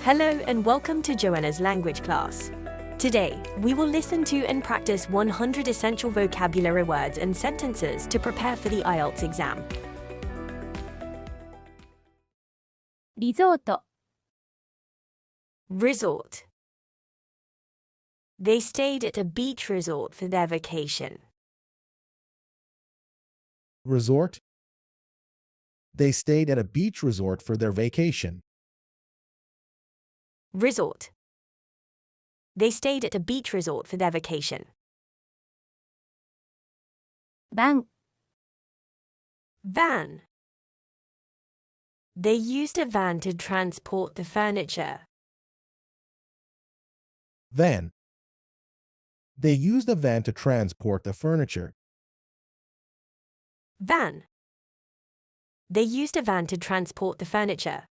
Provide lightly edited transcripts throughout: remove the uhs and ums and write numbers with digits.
Hello and welcome to Joanna's language class. Today, we will listen to and practice 100 essential vocabulary words and sentences to prepare for the IELTS exam. リゾート Resort. They stayed at a beach resort for their vacation. Resort. They stayed at a beach resort for their vacation. Resort. They stayed at a beach resort for their vacation. バン Van. They used a van to transport the furniture. Van. They used a van to transport the furniture. Van. They used a van to transport the furniture.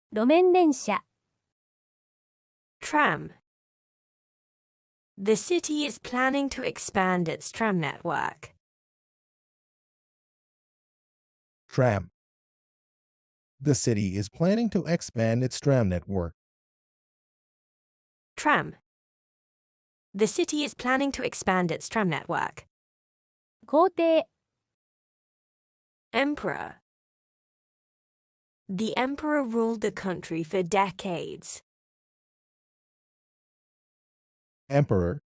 路面電車 Tram. The city is planning to expand its tram network. Tram. The city is planning to expand its tram network. Tram. The city is planning to expand its tram network. 皇帝 Emperor. The emperor ruled the country for decades. Emperor.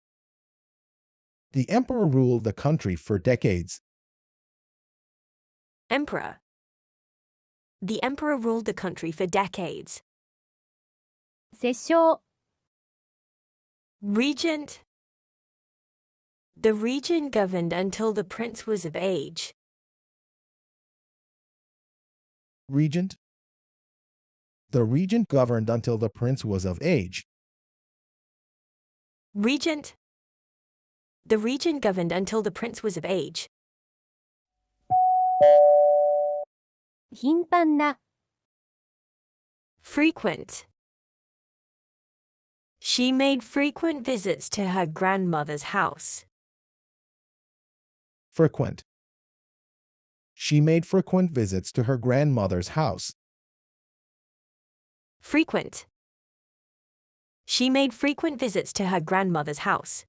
The emperor ruled the country for decades. Emperor. The emperor ruled the country for decades. 摂政 Regent. The regent governed until the prince was of age. Regent. The regent governed until the prince was of age. Regent. The regent governed until the prince was of age. 頻繁な Frequent. She made frequent visits to her grandmother's house. Frequent. She made frequent visits to her grandmother's house. Frequent. She made frequent visits to her grandmother's house.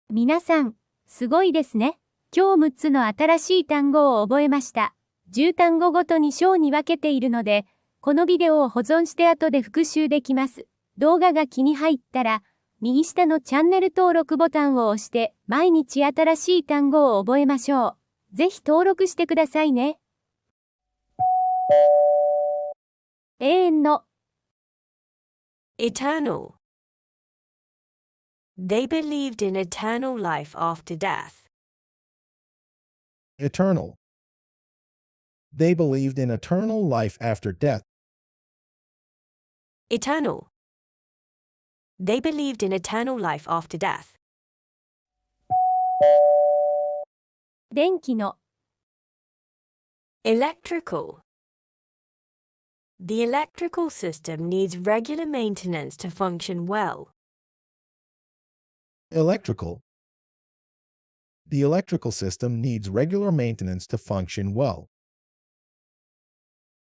皆さん、すごいですね。今日6つの新しい単語を覚えました。10単語ごとに章に分けているので、このビデオを保存して後で復習できます。動画が気に入ったら、右下のチャンネル登録ボタンを押して、毎日新しい単語を覚えましょう。ぜひ登録してくださいね。永遠の Eternal. They believed in eternal life after death. Eternal. They believed in eternal life after death. Eternal. They believed in eternal life after death. 電気の Electrical. The electrical system needs regular maintenance to function well. Electrical. The electrical system needs regular maintenance to function well.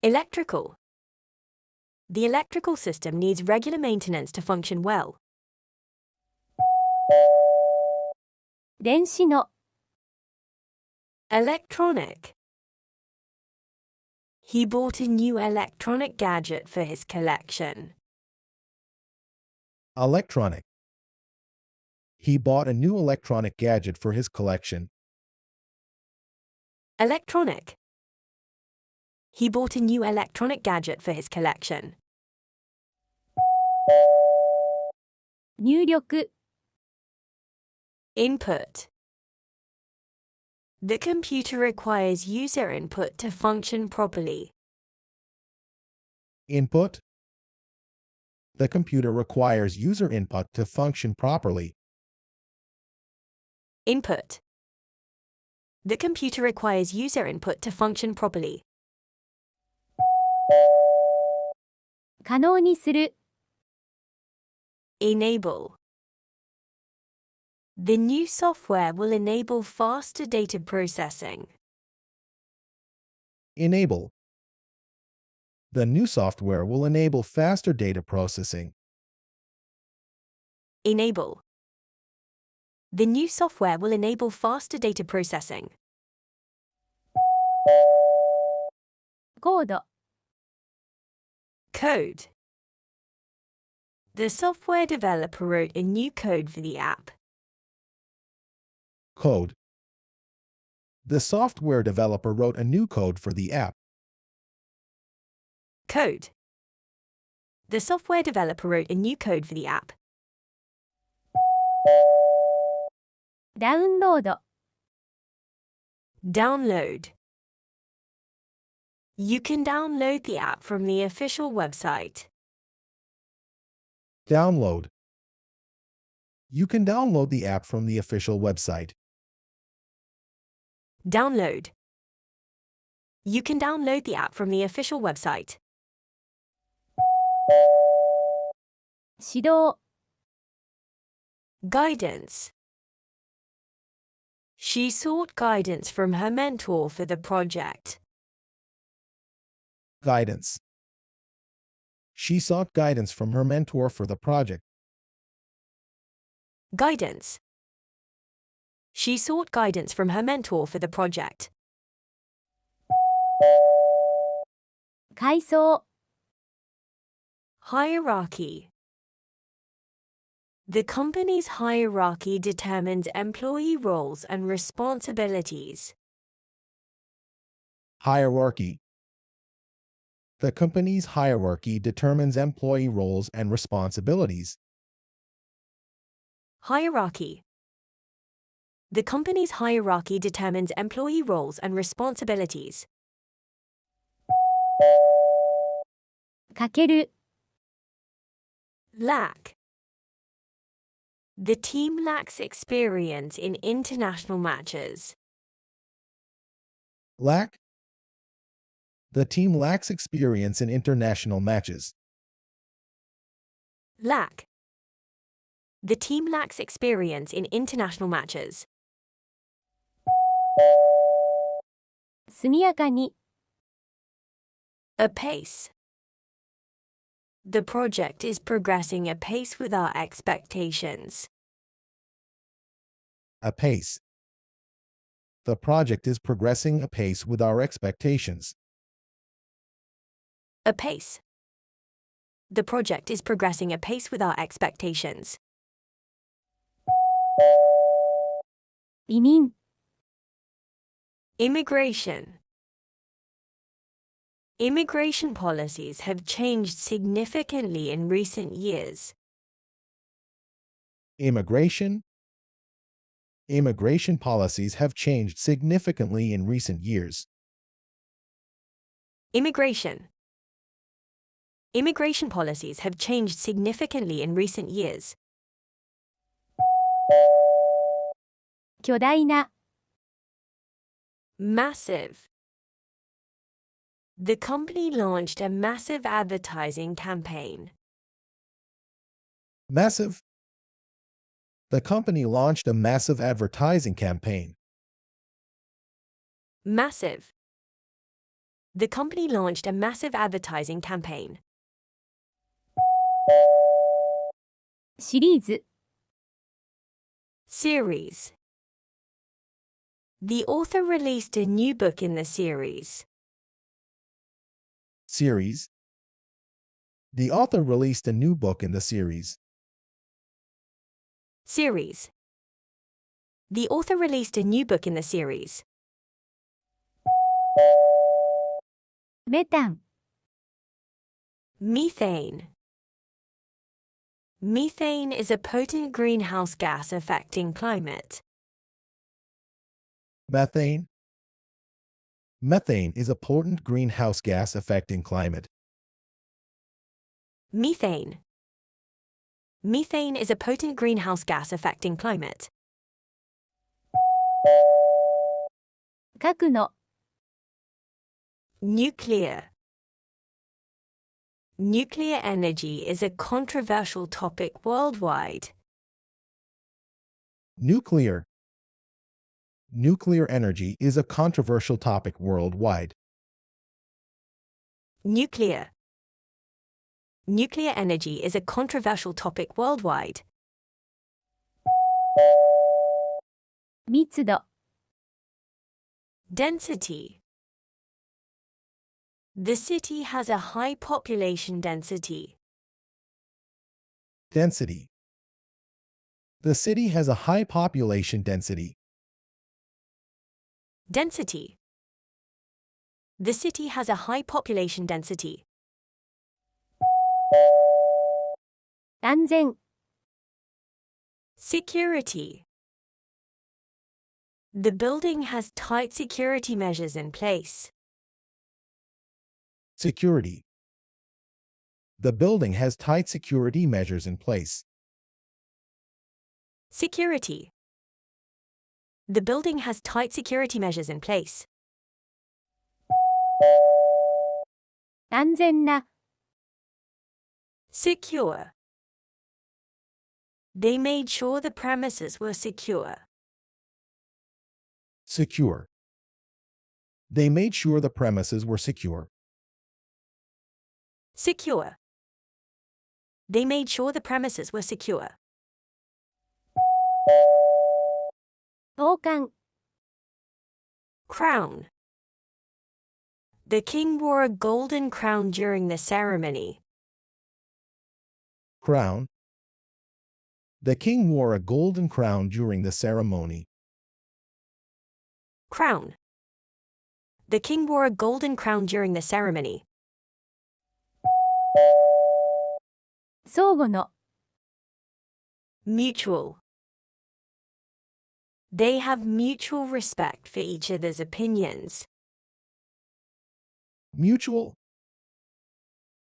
Electrical. The electrical system needs regular maintenance to function well. 電子の Electronic. He bought a new electronic gadget for his collection. Electronic. He bought a new electronic gadget for his collection. Electronic. He bought a new electronic gadget for his collection. 入力 Input. The computer requires user input to function properly. Input. The computer requires user input to function properly. Input. The computer requires user input to function properly. 可能にする Enable. The new software will enable faster data processing. Enable. The new software will enable faster data processing. Enable. The new software will enable faster data processing. コード、 Code. The software developer wrote a new code for the app. Code. The software developer wrote a new code for the app. Code. The software developer wrote a new code for the app. ダウンロード、 Download. You can download the app from the official website. Download. You can download the app from the official website. Download. You can download the app from the official website. 指導、 Guidance. She sought guidance from her mentor for the project. Guidance. She sought guidance from her mentor for the project. Guidance. She sought guidance from her mentor for the project. 階層、 Hierarchy. The company's hierarchy determines employee roles and responsibilities. Hierarchy. The company's hierarchy determines employee roles and responsibilities. Hierarchy. The company's hierarchy determines employee roles and responsibilities. かける、 Lack. The team lacks experience in international matches. Lack. The team lacks experience in international matches. Lack. The team lacks experience in international matches. 速やかに、 Apace. The project is progressing apace with our expectations. Apace. The project is progressing apace with our expectations. Apace. The project is progressing apace with our expectations. 移民、 Immigration. Immigration policies have changed significantly in recent years. Immigration. Immigration policies have changed significantly in recent years. Immigration. Immigration policies have changed significantly in recent years. 巨大な、 Massive. The company launched a massive advertising campaign. Massive. The company launched a massive advertising campaign. Massive. The company launched a massive advertising campaign. シリーズ、 Series. The author released a new book in the series. Series. The author released a new book in the series. Series. The author released a new book in the series. メタン、 Methane. Methane is a potent greenhouse gas affecting climate. Methane. Methane is a potent greenhouse gas affecting climate. Methane. Methane is a potent greenhouse gas affecting climate. 核の、 Nuclear. Nuclear energy is a controversial topic worldwide. Nuclear. Nuclear energy is a controversial topic worldwide. Nuclear. Nuclear energy is a controversial topic worldwide. 密度、 Density. The city has a high population density. Density. The city has a high population density. Density. The city has a high population density. 安全、 Security. The building has tight security measures in place. Security. The building has tight security measures in place. Security. The building has tight security measures in place. 安全な、 Secure. They made sure the premises were secure. Secure. They made sure the premises were secure. Secure. They made sure the premises were secure. 王冠、 Crown. The king wore a golden crown during the ceremony. Crown. The king wore a golden crown during the ceremony. Crown. The king wore a golden crown during the ceremony. 相互の、 Mutual. They have mutual respect for each other's opinions. Mutual.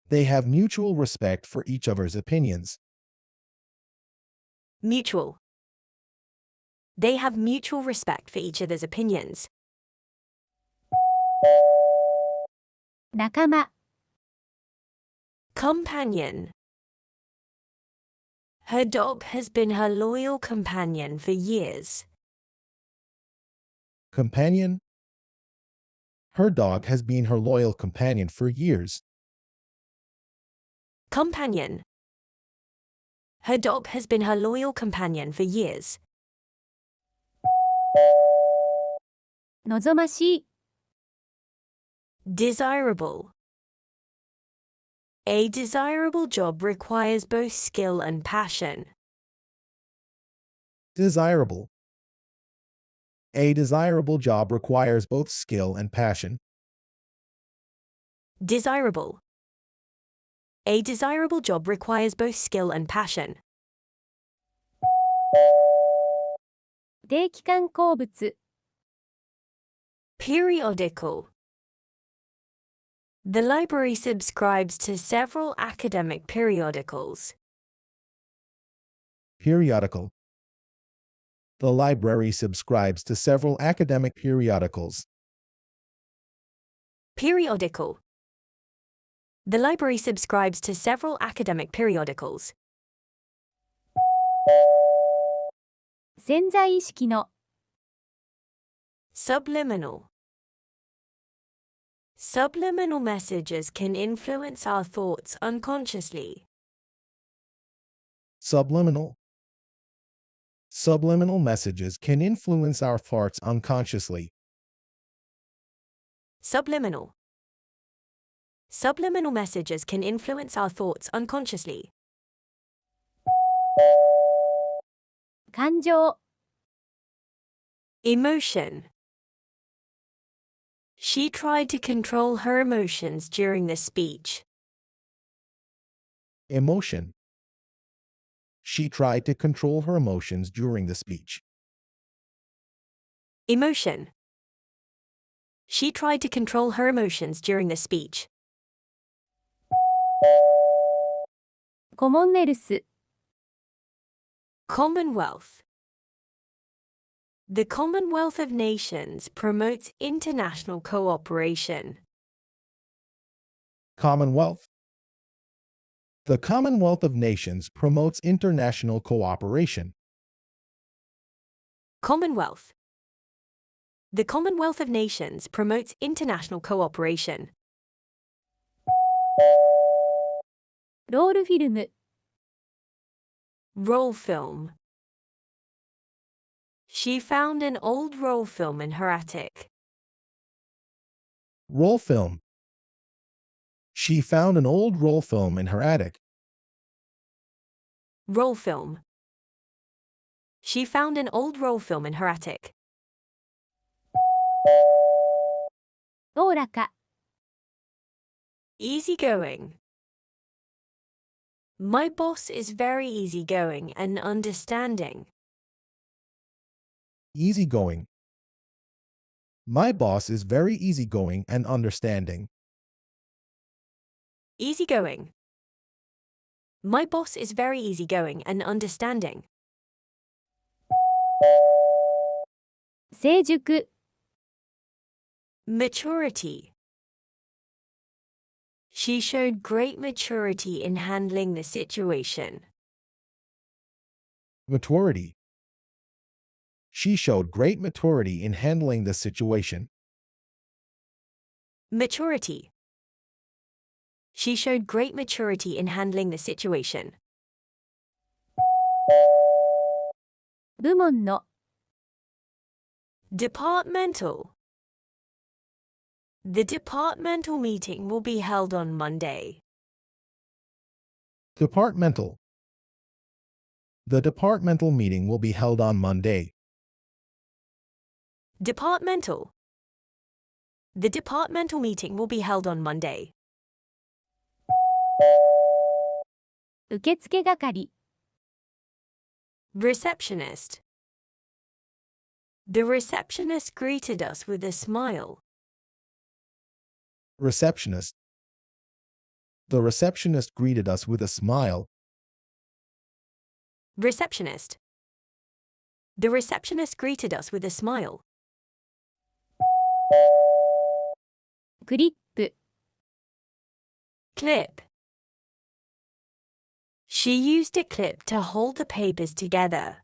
They have mutual respect for each other's opinions. Mutual. They have mutual respect for each other's opinions. 仲間、 Companion. Her dog has been her loyal companion for years. Companion. Her dog has been her loyal companion for years. Companion. Her dog has been her loyal companion for years. 望ましい、 Desirable. A desirable job requires both skill and passion. Desirable. A desirable job requires both skill and passion. Desirable. A desirable job requires both skill and passion. 定期刊鉱物、 Periodical. The library subscribes to several academic periodicals. Periodical. The library subscribes to several academic periodicals. Periodical. The library subscribes to several academic periodicals. 潜在意識の、 Subliminal. Subliminal messages can influence our thoughts unconsciously. Subliminal. Subliminal messages can influence our thoughts unconsciously. Subliminal. Subliminal messages can influence our thoughts unconsciously. 感情、 Emotion. She tried to control her emotions during the speech. Emotion. She tried to control her emotions during the speech. Emotion. She tried to control her emotions during the speech. コモンウェルス、 Commonwealth. The Commonwealth of Nations promotes international cooperation. Commonwealth. The Commonwealth of Nations promotes international cooperation. Commonwealth. The Commonwealth of Nations promotes international cooperation. ロールフィルム、 Roll film. She found an old roll film in her attic. Roll film. She found an old roll film in her attic. Roll film. She found an old roll film in her attic. おおらか、 Easygoing. My boss is very easygoing and understanding. Easygoing. My boss is very easygoing and understanding. Easygoing. My boss is very easygoing and understanding. 成熟、 Maturity. She showed great maturity in handling the situation. Maturity. She showed great maturity in handling the situation. Maturity. She showed great maturity in handling the situation. 部門の、 Departmental. The departmental meeting will be held on Monday. Departmental. The departmental meeting will be held on Monday. Departmental. The departmental meeting will be held on Monday. 受付係、 Receptionist. The receptionist greeted us with a smile. Receptionist. The receptionist greeted us with a smile. Receptionist. The receptionist greeted us with a smile. クリップ、 Clip. She used a clip to hold the papers together.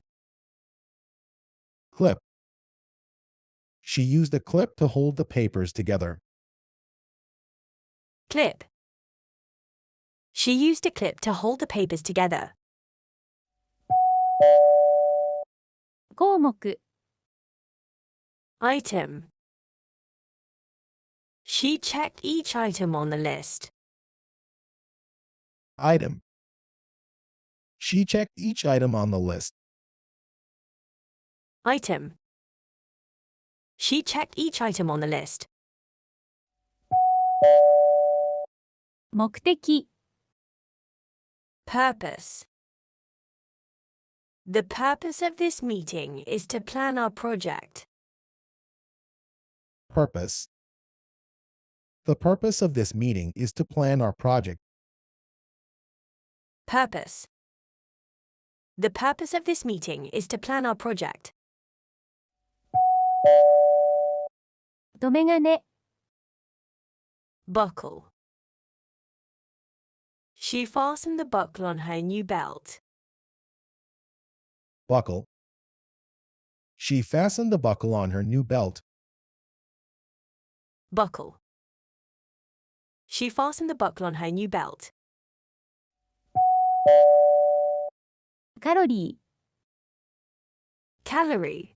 Clip. She used a clip to hold the papers together. Clip. She used a clip to hold the papers together. 項目、 Item. She checked each item on the list. Item. She checked each item on the list. Item. She checked each item on the list. 目的、 Purpose. The purpose of this meeting is to plan our project. Purpose. The purpose of this meeting is to plan our project. Purpose. The purpose of this meeting is to plan our project. 留め金、 Buckle. She fastened the buckle on her new belt. Buckle. She fastened the buckle on her new belt. Buckle. She fastened the buckle on her new belt. カロリー、 Calorie.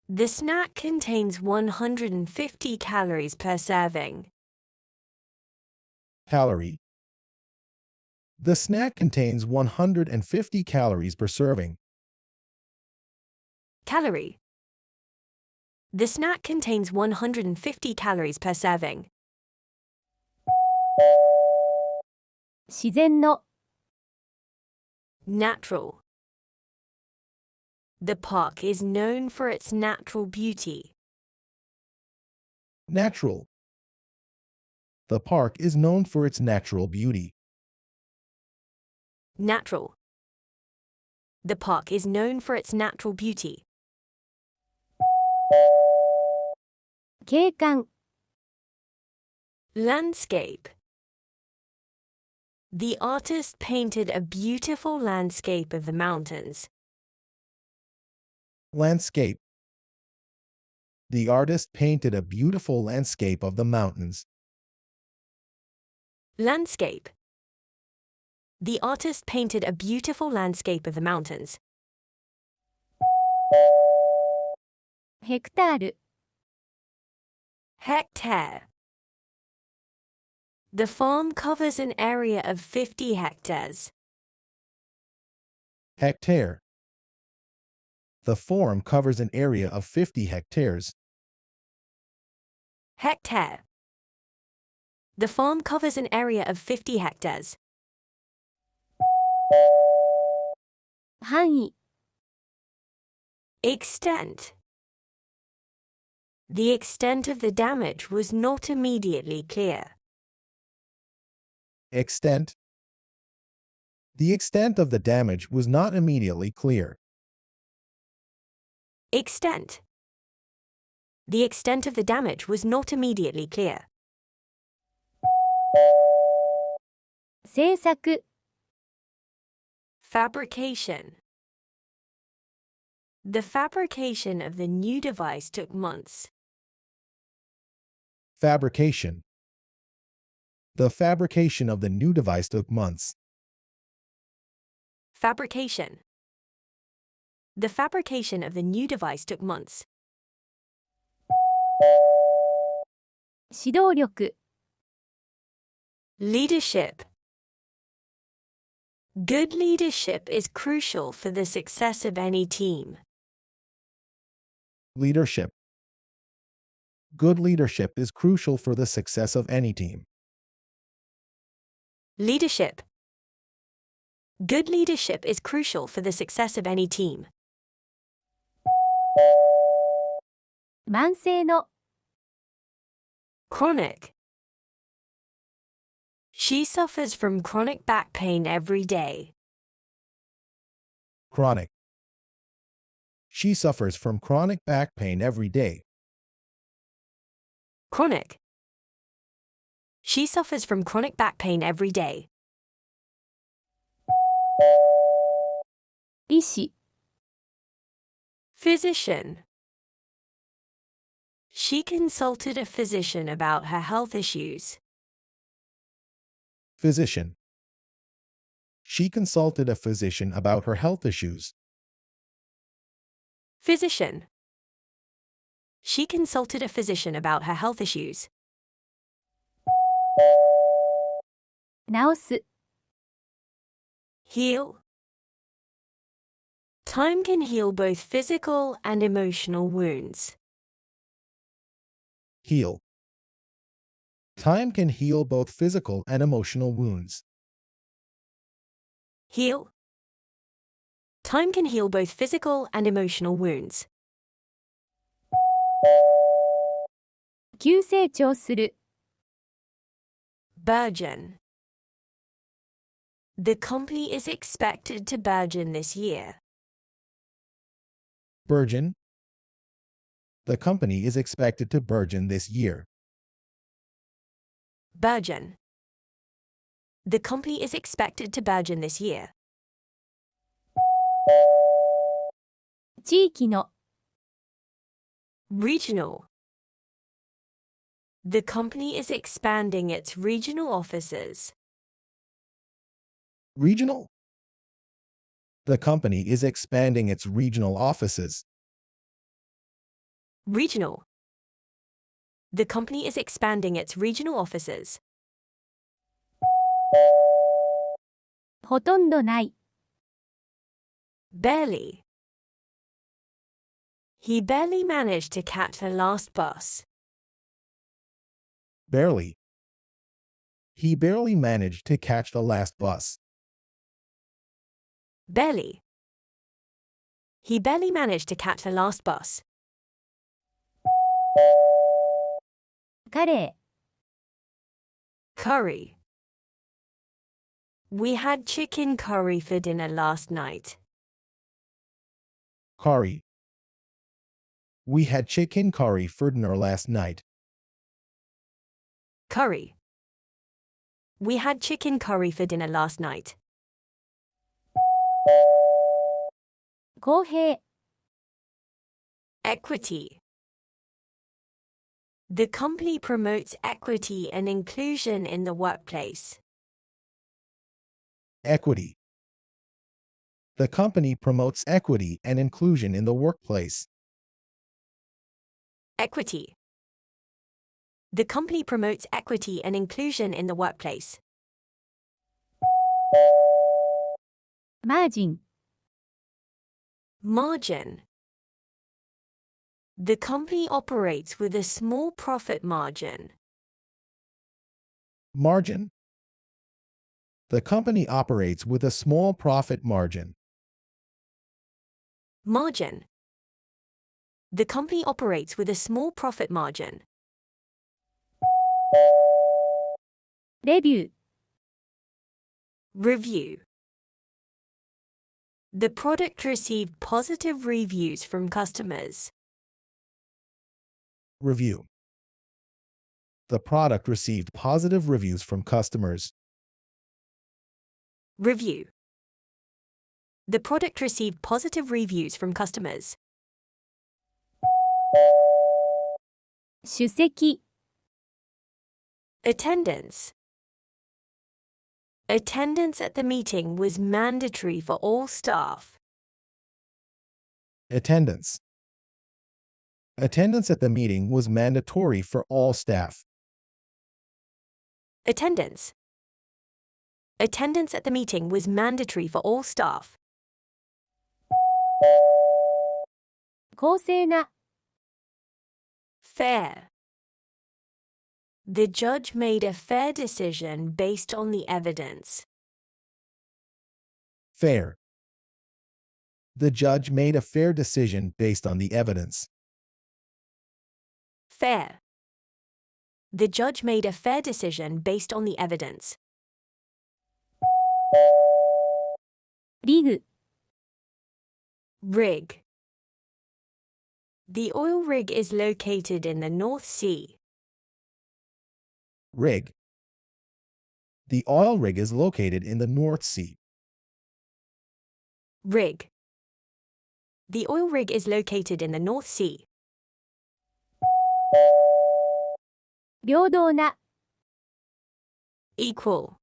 The snack contains 150 calories per serving. Calorie. The snack contains 150 calories per serving. Calorie. The snack contains 150 calories per serving. 自然の、 Natural. The park is known for its natural beauty. Natural. The park is known for its natural beauty. Natural. The park is known for its natural beauty. 景観、 Landscape. The artist painted a beautiful landscape of the mountains. Landscape. The artist painted a beautiful landscape of the mountains. Landscape. The artist painted a beautiful landscape of the mountains. ヘクタール、 Hectare. The farm covers an area of 50 hectares. Hectare. The farm covers an area of 50 hectares. Hectare. The farm covers an area of 50 hectares. 範囲、 Extent. The extent of the damage was not immediately clear. Extent. The extent of the damage was not immediately clear. Extent. The extent of the damage was not immediately clear. 制作、 Fabrication. The fabrication of the new device took months. Fabrication. The fabrication of the new device took months. Fabrication. The fabrication of the new device took months. 指導力、 Leadership. Good leadership is crucial for the success of any team. Leadership. Good leadership is crucial for the success of any team. Leadership. Good leadership is crucial for the success of any team. 慢性の、 Chronic. She suffers from chronic back pain every day. Chronic. She suffers from chronic back pain every day. Chronic. She suffers from chronic back pain every day. 医師、 Physician. She consulted a physician about her health issues. Physician. She consulted a physician about her health issues. Physician. She consulted a physician about her health issues. 治す、 Heal. Time can heal both physical and emotional wounds. Heal. Time can heal both physical and emotional wounds. Heal. Time can heal both physical and emotional wounds. 急成長する、 Burgeon. The company is expected to burgeon this year. Burgeon. The company is expected to burgeon this year. Burgeon. The company is expected to burgeon this year. 地域の、 Regional. The company is expanding its regional offices. Regional. The company is expanding its regional offices. Regional. The company is expanding its regional offices. ほとんどない、 Barely. He barely managed to catch the last bus. Barely. He barely managed to catch the last bus. Barely. He barely managed to catch the last bus. カレ Curry. We had chicken curry for dinner last night. Curry. We had chicken curry for dinner last night. Curry. We had chicken curry for dinner last night. ー、公平、 Equity. The company promotes equity and inclusion in the workplace. Equity. The company promotes equity and inclusion in the workplace. Equity. The company promotes equity and inclusion in the workplace. Margin. Margin. The company operates with a small profit margin. Margin. The company operates with a small profit margin. Margin. The company operates with a small profit margin. Review. Review. The product received positive reviews from customers. Review. The product received positive reviews from customers. Review. The product received positive reviews from customers. 出席。Attendance. Attendance at the meeting was mandatory for all staff. Attendance. Attendance at the meeting was mandatory for all staff. Attendance. Attendance at the meeting was mandatory for all staff. 公正な。Fair. The judge made a fair decision based on the evidence. Fair. The judge made a fair decision based on the evidence. Fair. The judge made a fair decision based on the evidence. リグ。Rig. The oil rig is located in the North Sea. Rig. The oil rig is located in the North Sea. Rig. The oil rig is located in the North Sea. 平等な。Equal.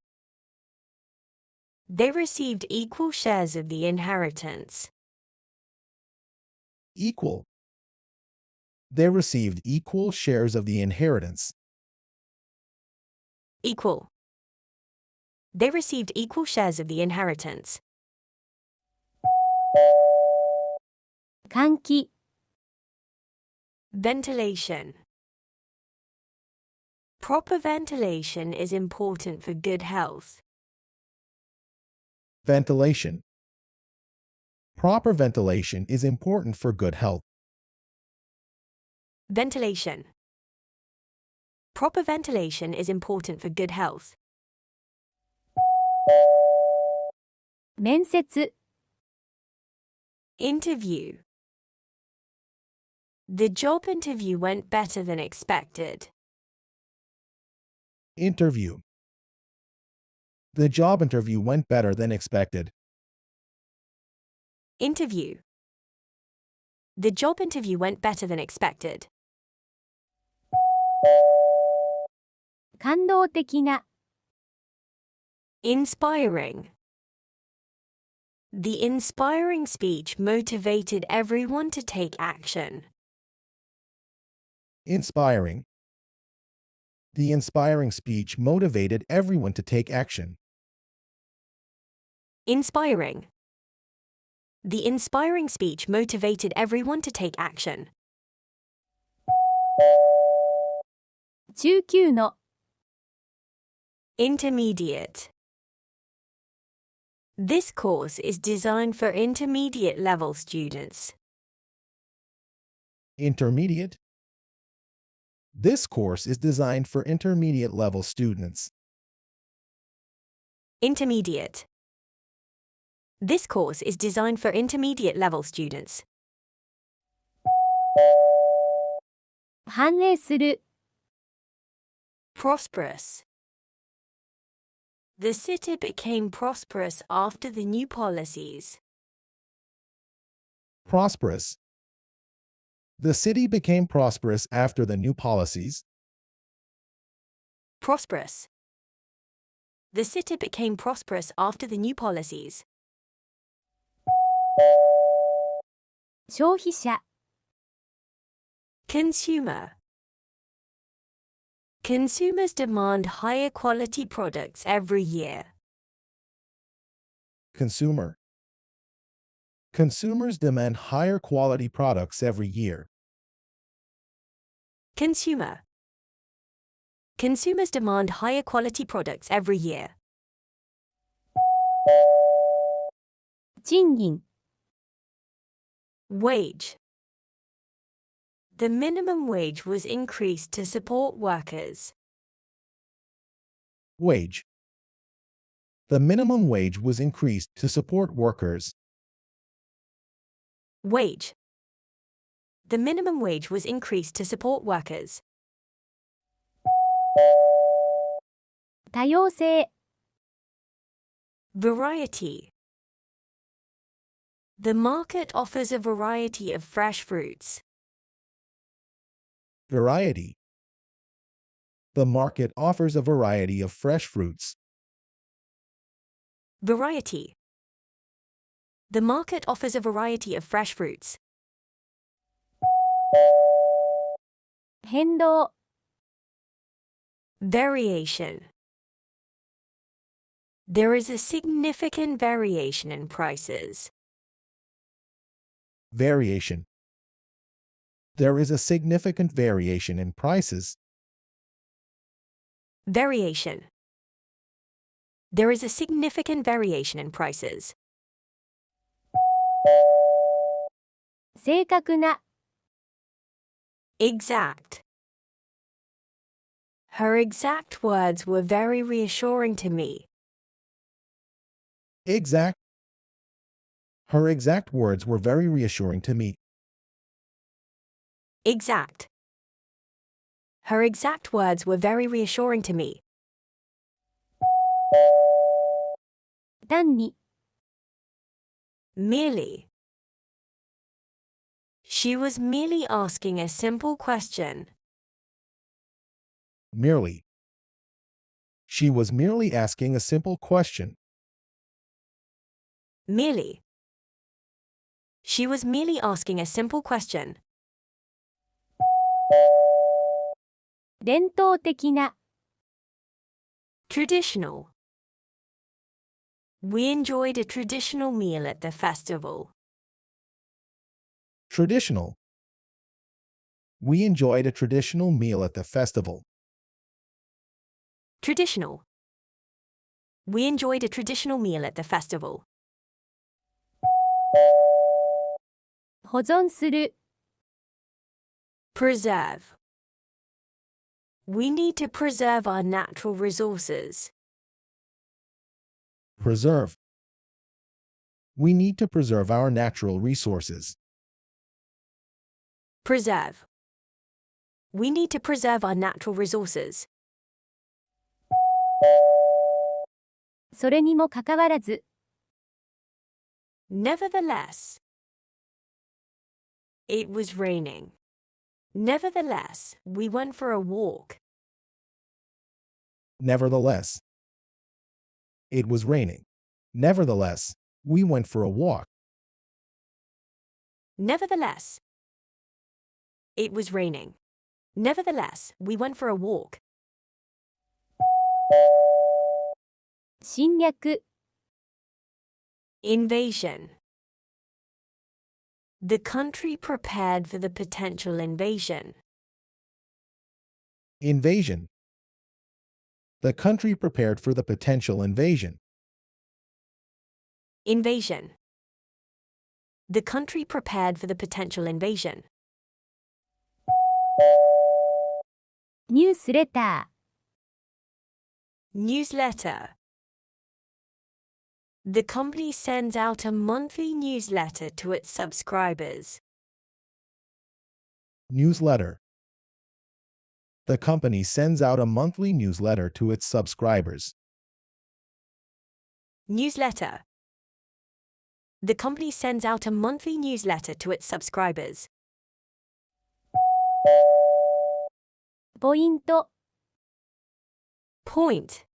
They received equal shares of the inheritance. Equal. They received equal shares of the inheritance. Equal. They received equal shares of the inheritance. 換気。Ventilation. Proper ventilation is important for good health. Ventilation. Proper ventilation is important for good health. Ventilation. Proper ventilation is important for good health. 面接。Interview. The job interview went better than expected. Interview. The job interview went better than expected. Interview. The job interview went better than expected. 感動的な。Inspiring. The inspiring speech motivated everyone to take action. Inspiring. The inspiring speech motivated everyone to take action. Inspiring. The inspiring speech motivated everyone to take action. 中級の。Intermediate. This course is designed for intermediate level students. Intermediate. This course is designed for intermediate level students. Intermediate. This course is designed for intermediate level students. 繁栄する。Prosperous. The city became prosperous after the new policies. Prosperous. The city became prosperous after the new policies. Prosperous. The city became prosperous after the new policies. 消費者、 Consumer. Consumers demand higher quality products every year. Consumer. Consumers demand higher quality products every year. Consumer. Consumers demand higher quality products every year. 賃金、 Wage. The minimum wage was increased to support workers. Wage. The minimum wage was increased to support workers. Wage. The minimum wage was increased to support workers. 多様性、 Variety. The market offers a variety of fresh fruits. Variety. The market offers a variety of fresh fruits. Variety. The market offers a variety of fresh fruits. 変動、 Variation. There is a significant variation in prices. Variation. There is a significant variation in prices. Variation. There is a significant variation in prices. 正確な、 Exact. Her exact words were very reassuring to me. Exact. Her exact words were very reassuring to me. Exact. Her exact words were very reassuring to me. 単に、 Merely. She was merely asking a simple question. Merely. She was merely asking a simple question. Merely. She was merely asking a simple question. 伝統的な、 Traditional. We enjoyed a traditional meal at the festival. Traditional. We enjoyed a traditional meal at the festival. Traditional. We enjoyed a traditional meal at the festival. 保存する、 Preserve. We need to preserve our natural resources. Preserve. We need to preserve our natural resources. Preserve. We need to preserve our natural resources. それにもかかわらず、 Nevertheless. It was raining. Nevertheless, we went for a walk. Nevertheless. It was raining. Nevertheless, we went for a walk. Nevertheless. It was raining. Nevertheless, we went for a walk. 侵略、 Invasion. The country prepared for the potential invasion. Invasion. The country prepared for the potential invasion. Invasion. The country prepared for the potential invasion. ニュースレタ Newsletter. The company sends out a monthly newsletter to its subscribers. Newsletter. The company sends out a monthly newsletter to its subscribers. Newsletter. The company sends out a monthly newsletter to its subscribers. ー、ポイント、 Point.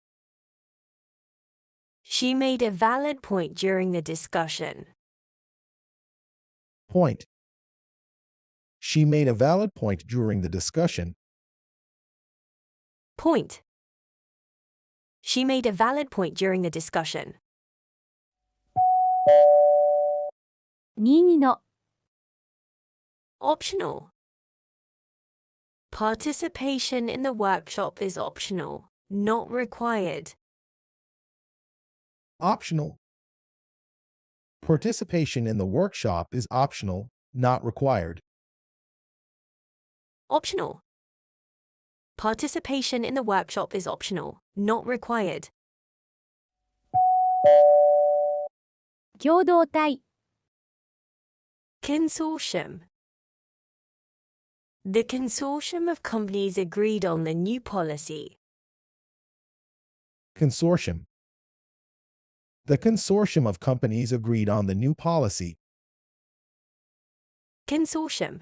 She made a valid point during the discussion. Point. She made a valid point during the discussion. Point. She made a valid point during the discussion. 22の Optional. Participation in the workshop is optional, not required. Optional. Participation in the workshop is optional, not required. Optional. Participation in the workshop is optional, not required. 共同体 Consortium. The consortium of companies agreed on the new policy. Consortium. The consortium of companies agreed on the new policy. Consortium.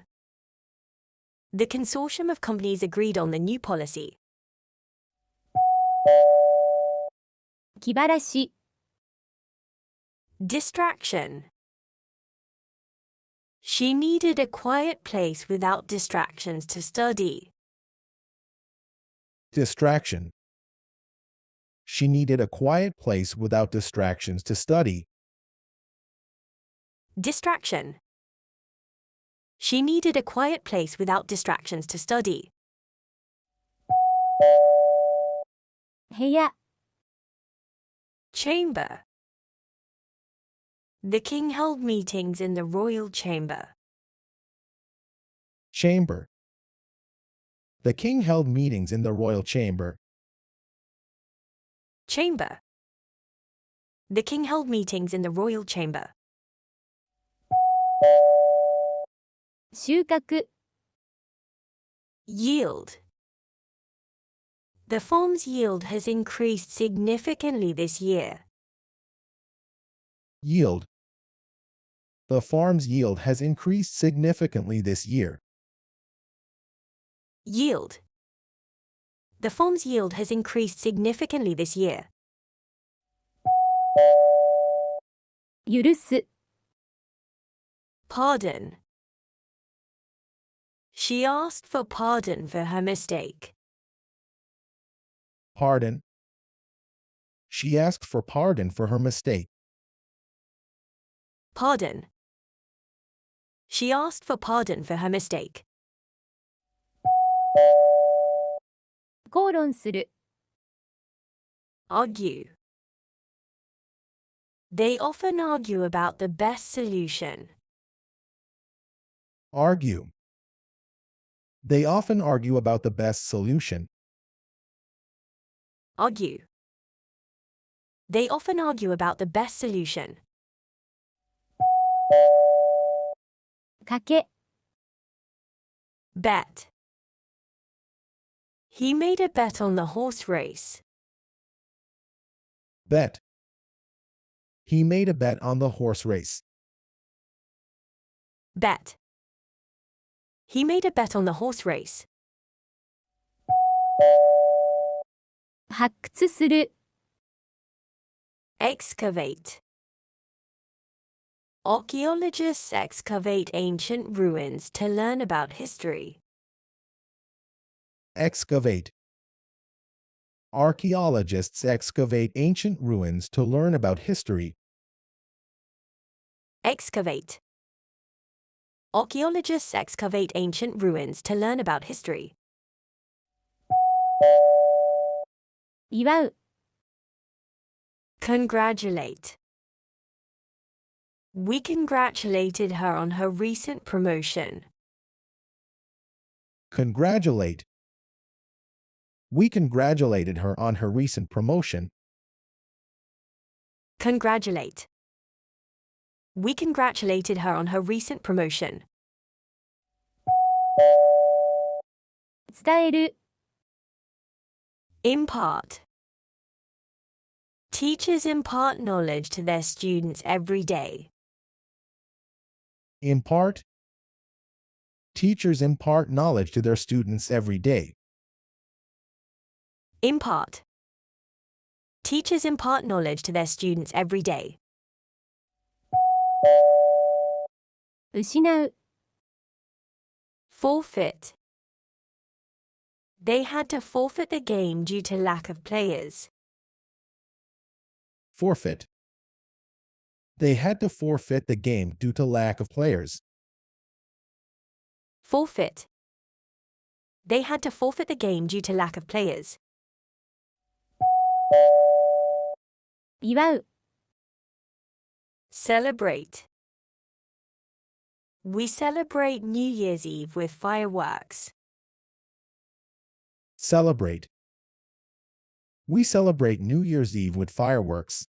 The consortium of companies agreed on the new policy. 気晴らし Distraction. She needed a quiet place without distractions to study. Distraction. She needed a quiet place without distractions to study. Distraction. She needed a quiet place without distractions to study. 部屋 Chamber. The king held meetings in the royal chamber. Chamber. The king held meetings in the royal chamber. Chamber. The king held meetings in the royal chamber. 収穫 Yield. The farm's yield has increased significantly this year. Yield. The farm's yield has increased significantly this year. Yield. The farm's yield has increased significantly this year. 許す Pardon. She asked for pardon for her mistake. Pardon. She asked for pardon for her mistake. Pardon. She asked for pardon for her mistake. 口論する Argue. They often argue about the best solution. Argue. They often argue about the best solution. Argue. They often argue about the best solution. 賭け Bet. He made a bet on the horse race. Bet. He made a bet on the horse race. Bet. He made a bet on the horse race. 発掘する Excavate. Archaeologists excavate ancient ruins to learn about history. Excavate. Archaeologists excavate ancient ruins to learn about history. Excavate. Archaeologists excavate ancient ruins to learn about history. 祝う Congratulate. We congratulated her on her recent promotion. Congratulate. We congratulated her on her recent promotion. Congratulate. We congratulated her on her recent promotion. 伝える Impart. Teachers impart knowledge to their students every day. Impart. Teachers impart knowledge to their students every day. Impart. Teachers impart knowledge to their students every day. 失う、 Forfeit. They had to forfeit the game due to lack of players. Forfeit. They had to forfeit the game due to lack of players. Forfeit. They had to forfeit the game due to lack of players. 祝う、 Celebrate. We celebrate New Year's Eve with fireworks. Celebrate. We celebrate New Year's Eve with fireworks.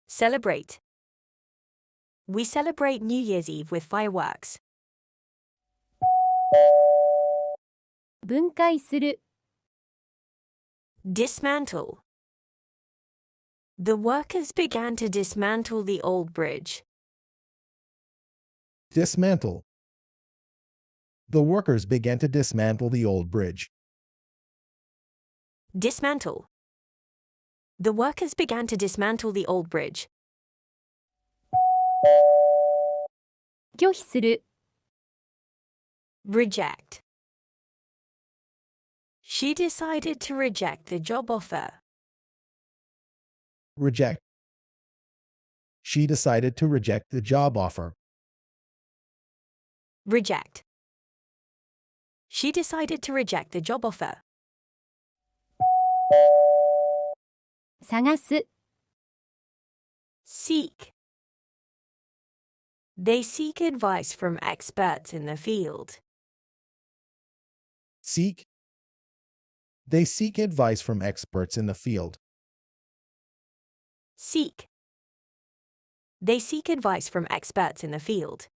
Celebrate. We celebrate New Year's Eve with fireworks. 分解する、 Dismantle. The workers began to dismantle the old bridge. Dismantle. The workers began to dismantle the old bridge. Dismantle. The workers began to dismantle the old bridge. 拒否する、 Reject. She decided to reject the job offer. Reject. She decided to reject the job offer. Reject. She decided to reject the job offer. 探す、 Seek. They seek advice from experts in the field. Seek. They seek advice from experts in the field. Seek. They seek advice from experts in the field.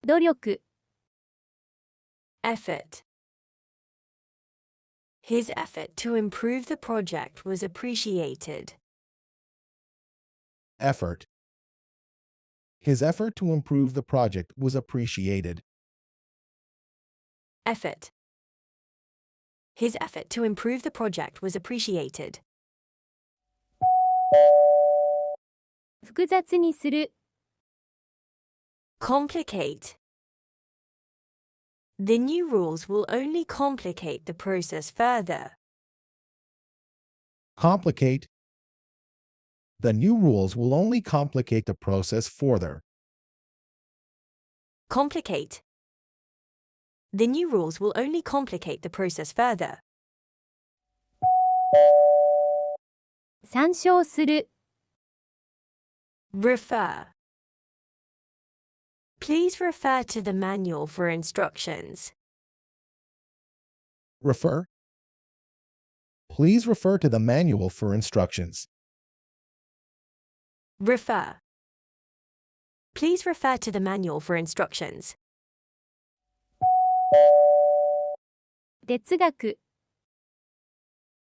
努力、 Effort. His effort to improve the project was appreciated. Effort. His effort to improve the project was appreciated. Effort. His effort to improve the project was appreciated. 複雑にする、 Complicate. The new rules will only complicate the process further. Complicate. The new rules will only complicate the process further. Complicate. The new rules will only complicate the process further. 参照する、 Refer. Please refer to the manual for instructions. Refer. Please refer to the manual for instructions. Refer. Please refer to the manual for instructions. 哲学、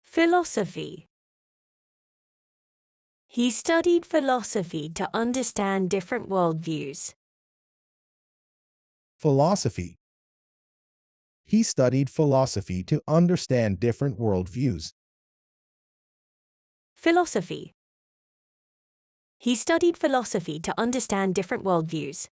Philosophy. He studied philosophy to understand different worldviews. Philosophy. He studied philosophy to understand different worldviews. Philosophy. He studied philosophy to understand different worldviews.